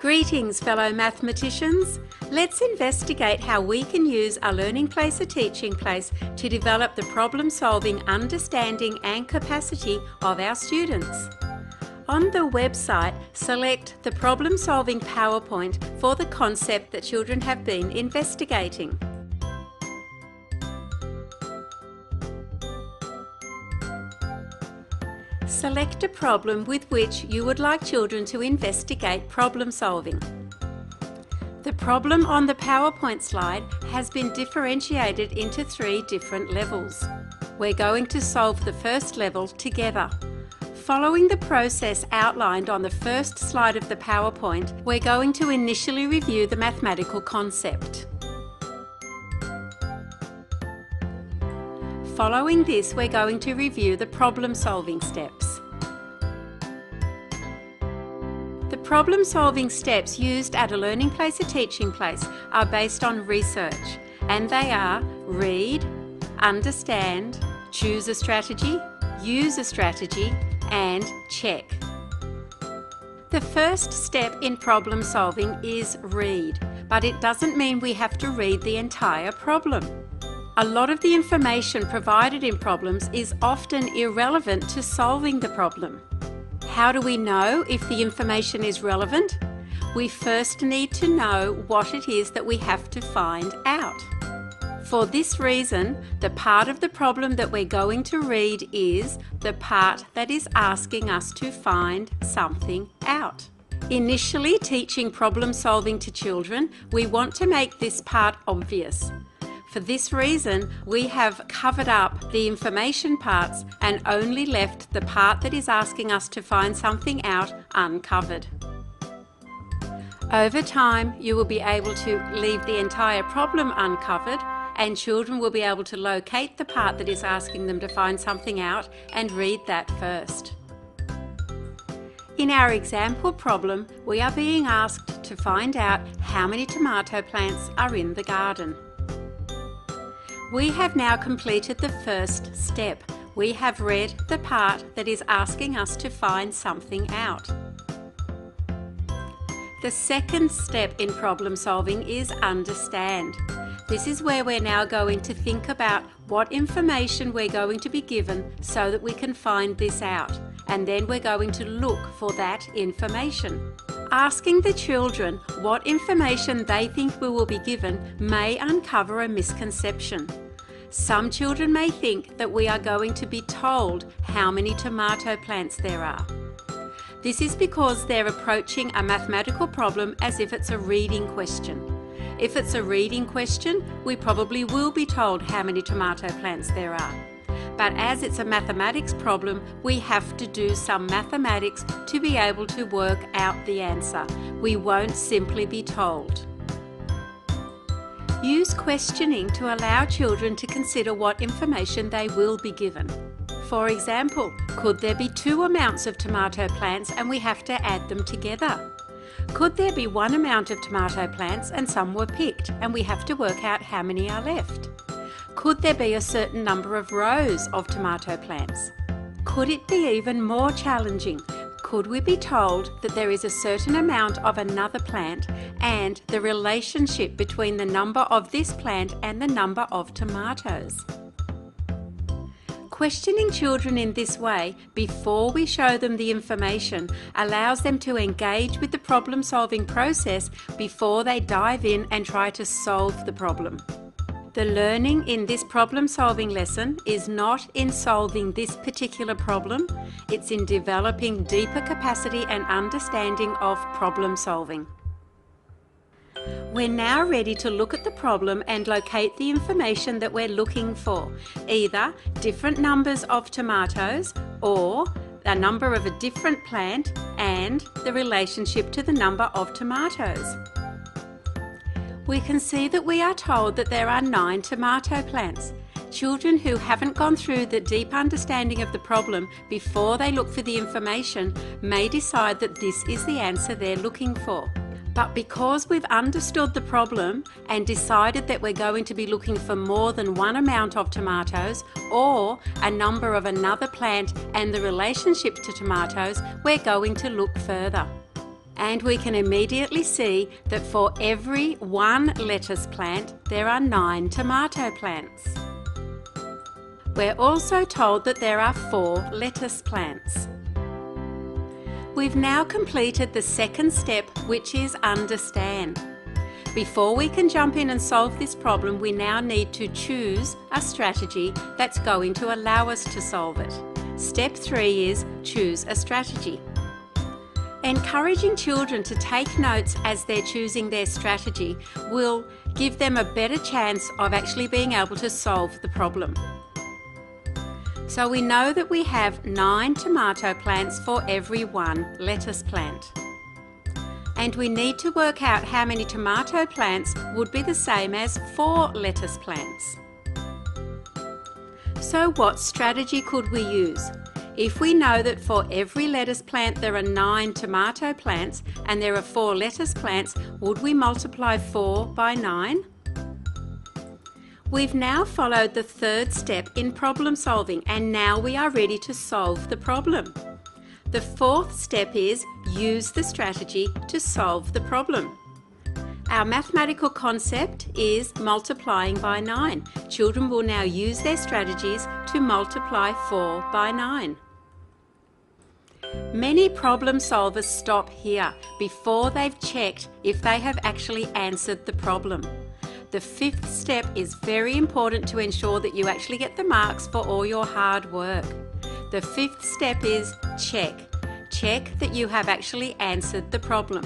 Greetings, fellow mathematicians. Let's investigate how we can use a learning place, a teaching place, to develop the problem-solving understanding and capacity of our students. On the website, select the problem-solving PowerPoint for the concept that children have been investigating. Select a problem with which you would like children to investigate problem solving. The problem on the PowerPoint slide has been differentiated into 3 different levels. We're going to solve the first level together. Following the process outlined on the first slide of the PowerPoint, we're going to initially review the mathematical concept. Following this, we're going to review the problem-solving steps. The problem-solving steps used at a learning place, a teaching place, are based on research, and they are read, understand, choose a strategy, use a strategy, and check. The first step in problem solving is read, but it doesn't mean we have to read the entire problem. A lot of the information provided in problems is often irrelevant to solving the problem. How do we know if the information is relevant? We first need to know what it is that we have to find out. For this reason, the part of the problem that we're going to read is the part that is asking us to find something out. Initially teaching problem solving to children, we want to make this part obvious. For this reason, we have covered up the information parts and only left the part that is asking us to find something out uncovered. Over time, you will be able to leave the entire problem uncovered, and children will be able to locate the part that is asking them to find something out and read that first. In our example problem, we are being asked to find out how many tomato plants are in the garden. We have now completed the first step. We have read the part that is asking us to find something out. The second step in problem solving is understand. This is where we're now going to think about what information we're going to be given so that we can find this out, and then we're going to look for that information. Asking the children what information they think we will be given may uncover a misconception. Some children may think that we are going to be told how many tomato plants there are. This is because they're approaching a mathematical problem as if it's a reading question. If it's a reading question, we probably will be told how many tomato plants there are. But as it's a mathematics problem, we have to do some mathematics to be able to work out the answer. We won't simply be told. Use questioning to allow children to consider what information they will be given. For example, could there be 2 amounts of tomato plants and we have to add them together? Could there be 1 amount of tomato plants and some were picked and we have to work out how many are left? Could there be a certain number of rows of tomato plants? Could it be even more challenging? Could we be told that there is a certain amount of another plant and the relationship between the number of this plant and the number of tomatoes? Questioning children in this way before we show them the information allows them to engage with the problem-solving process before they dive in and try to solve the problem. The learning in this problem-solving lesson is not in solving this particular problem, it's in developing deeper capacity and understanding of problem-solving. We're now ready to look at the problem and locate the information that we're looking for, either different numbers of tomatoes or a number of a different plant and the relationship to the number of tomatoes. We can see that we are told that there are 9 tomato plants. Children who haven't gone through the deep understanding of the problem before they look for the information may decide that this is the answer they're looking for. But because we've understood the problem and decided that we're going to be looking for more than 1 amount of tomatoes or a number of another plant and the relationship to tomatoes, we're going to look further. And we can immediately see that for every 1 lettuce plant, there are 9 tomato plants. We're also told that there are 4 lettuce plants. We've now completed the second step, which is understand. Before we can jump in and solve this problem, we now need to choose a strategy that's going to allow us to solve it. Step 3 is choose a strategy. Encouraging children to take notes as they're choosing their strategy will give them a better chance of actually being able to solve the problem. So we know that we have 9 tomato plants for every 1 lettuce plant. And we need to work out how many tomato plants would be the same as 4 lettuce plants. So what strategy could we use? If we know that for every lettuce plant there are 9 tomato plants and there are 4 lettuce plants, would we multiply 4 by 9? We've now followed the third step in problem solving, and now we are ready to solve the problem. The fourth step is use the strategy to solve the problem. Our mathematical concept is multiplying by 9. Children will now use their strategies to multiply 4 by 9. Many problem solvers stop here before they've checked if they have actually answered the problem. The fifth step is very important to ensure that you actually get the marks for all your hard work. The fifth step is check. Check that you have actually answered the problem.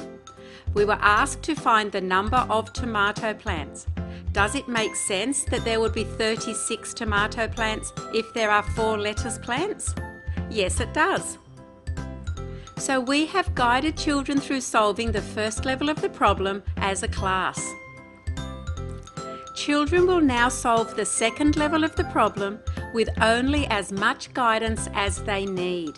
We were asked to find the number of tomato plants. Does it make sense that there would be 36 tomato plants if there are 4 lettuce plants? Yes, it does. So we have guided children through solving the first level of the problem as a class. Children will now solve the second level of the problem with only as much guidance as they need.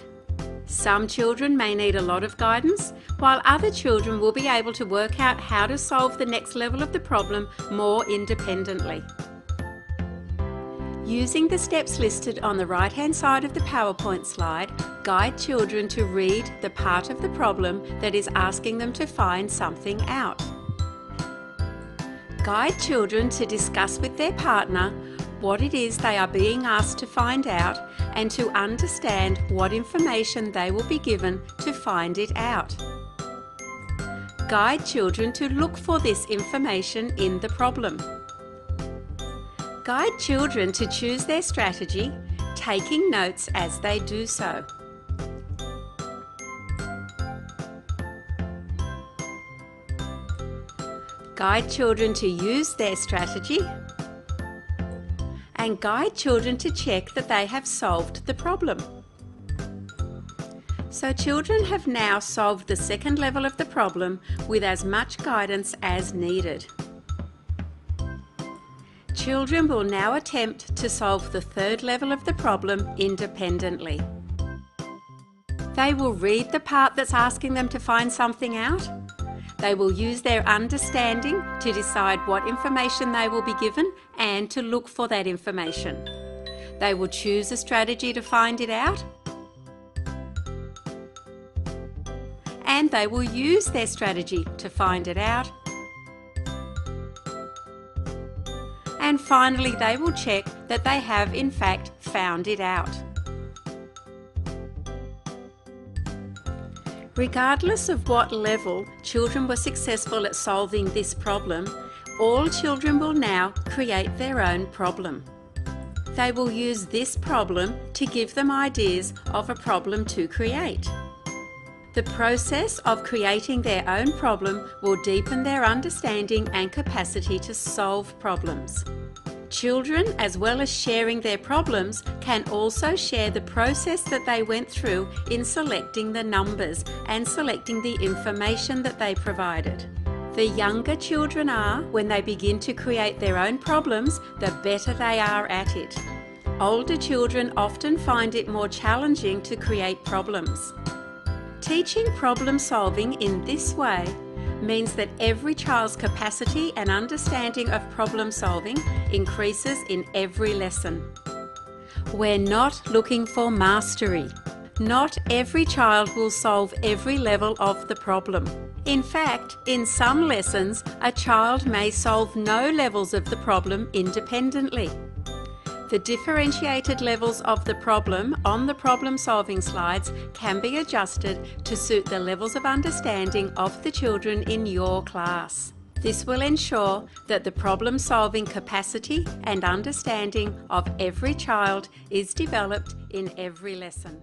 Some children may need a lot of guidance, while other children will be able to work out how to solve the next level of the problem more independently. Using the steps listed on the right-hand side of the PowerPoint slide, guide children to read the part of the problem that is asking them to find something out. Guide children to discuss with their partner what it is they are being asked to find out and to understand what information they will be given to find it out. Guide children to look for this information in the problem. Guide children to choose their strategy, taking notes as they do so. Guide children to use their strategy, and guide children to check that they have solved the problem. So children have now solved the second level of the problem with as much guidance as needed. Children will now attempt to solve the third level of the problem independently. They will read the part that's asking them to find something out. They will use their understanding to decide what information they will be given and to look for that information. They will choose a strategy to find it out, and they will use their strategy to find it out. And finally, they will check that they have in fact found it out. Regardless of what level children were successful at solving this problem, all children will now create their own problem. They will use this problem to give them ideas of a problem to create. The process of creating their own problem will deepen their understanding and capacity to solve problems. Children, as well as sharing their problems, can also share the process that they went through in selecting the numbers and selecting the information that they provided. The younger children are, when they begin to create their own problems, the better they are at it. Older children often find it more challenging to create problems. Teaching problem solving in this way means that every child's capacity and understanding of problem solving increases in every lesson. We're not looking for mastery. Not every child will solve every level of the problem. In fact, in some lessons, a child may solve no levels of the problem independently. The differentiated levels of the problem on the problem-solving slides can be adjusted to suit the levels of understanding of the children in your class. This will ensure that the problem-solving capacity and understanding of every child is developed in every lesson.